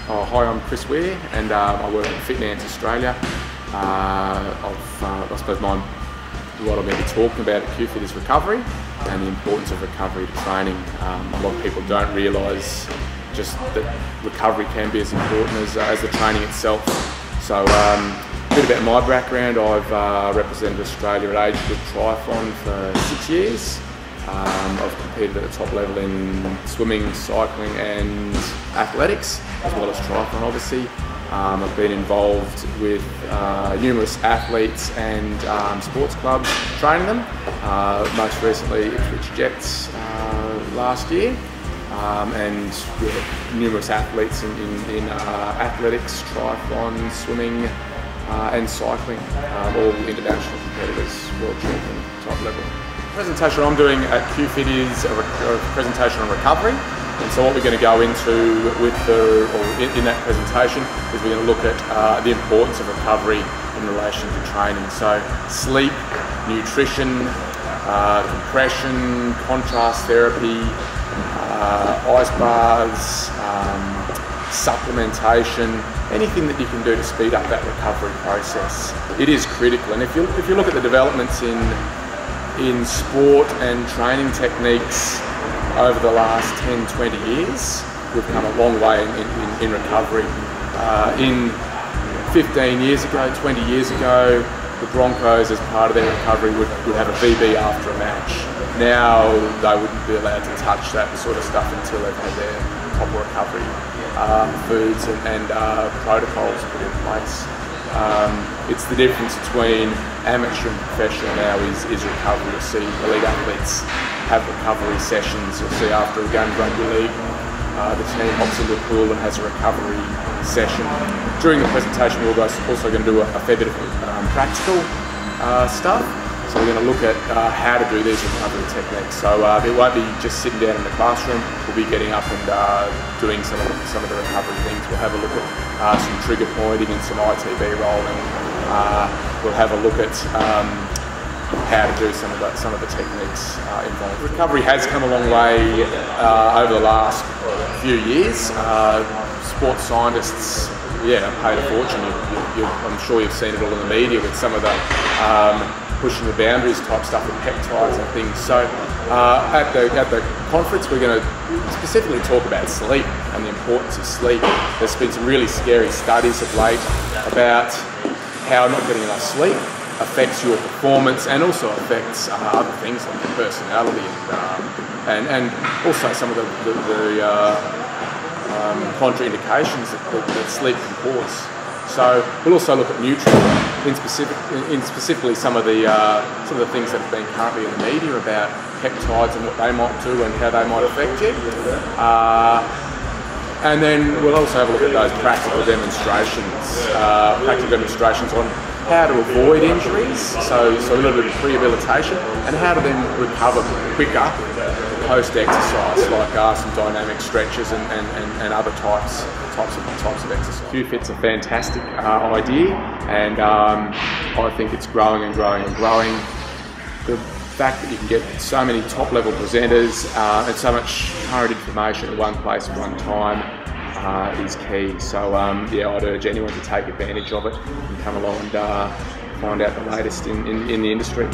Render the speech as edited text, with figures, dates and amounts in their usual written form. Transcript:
Hi, I'm Chris Weier, and I work at FitNance Australia. I suppose what I'm going to be talking about at QFIT is recovery and the importance of recovery to training. A lot of people don't realise just that recovery can be as important as the training itself. So a bit about my background. I've represented Australia at age group triathlon for 6 years. I've competed at the top level in swimming, cycling and athletics, as well as triathlon obviously. I've been involved with numerous athletes and sports clubs, training them. Most recently Ipswich Jets last year. And numerous athletes in athletics, triathlon, swimming and cycling, all international competitors, world champion type level. The presentation I'm doing at QFIT is a presentation on recovery, and so what we're going to go into in that presentation is we're going to look at the importance of recovery in relation to training. So sleep, nutrition, compression, contrast therapy, ice baths, supplementation, anything that you can do to speed up that recovery process. It is critical, and if you look at the developments in sport and training techniques over the last 10-20 years, we've come a long way in recovery. In 15 years ago, 20 years ago, the Broncos, as part of their recovery, would have a VB after a match. Now they wouldn't be allowed to touch that sort of stuff until they've had their proper recovery foods and protocols put in place. It's the difference between amateur and professional now is recovery. You'll see elite athletes have recovery sessions. You'll see after a game of rugby league, the team hops into a pool and has a recovery session. During the presentation, we're also going to do a fair bit of practical stuff. So we're going to look at how to do these recovery techniques. So it won't be just sitting down in the classroom. We'll be getting up and doing some of the recovery things. We'll have a look at some trigger pointing and some ITB rolling. We'll have a look at how to do some of the techniques involved. Recovery has come a long way over the last few years. Sports scientists, have paid a fortune. I'm sure you've seen it all in the media with some of the pushing the boundaries type stuff with peptides and things. So at the conference, we're going to specifically talk about sleep and the importance of sleep. There's been some really scary studies of late about how not getting enough sleep affects your performance and also affects other things like your personality and also some of the contraindications that sleep can cause. So we'll also look at nutrients, specifically some of the things that have been currently in the media about peptides and what they might do and how they might affect you. And then we'll also have a look at those practical demonstrations on how to avoid injuries, so a little bit of rehabilitation, and how to then recover quicker post-exercise, like some dynamic stretches and other types of exercise. QFIT's a fantastic idea, and I think it's growing and growing and growing. The fact that you can get so many top-level presenters and so much current information at one place at one time is key. So I'd urge anyone to take advantage of it and come along and find out the latest in the industry.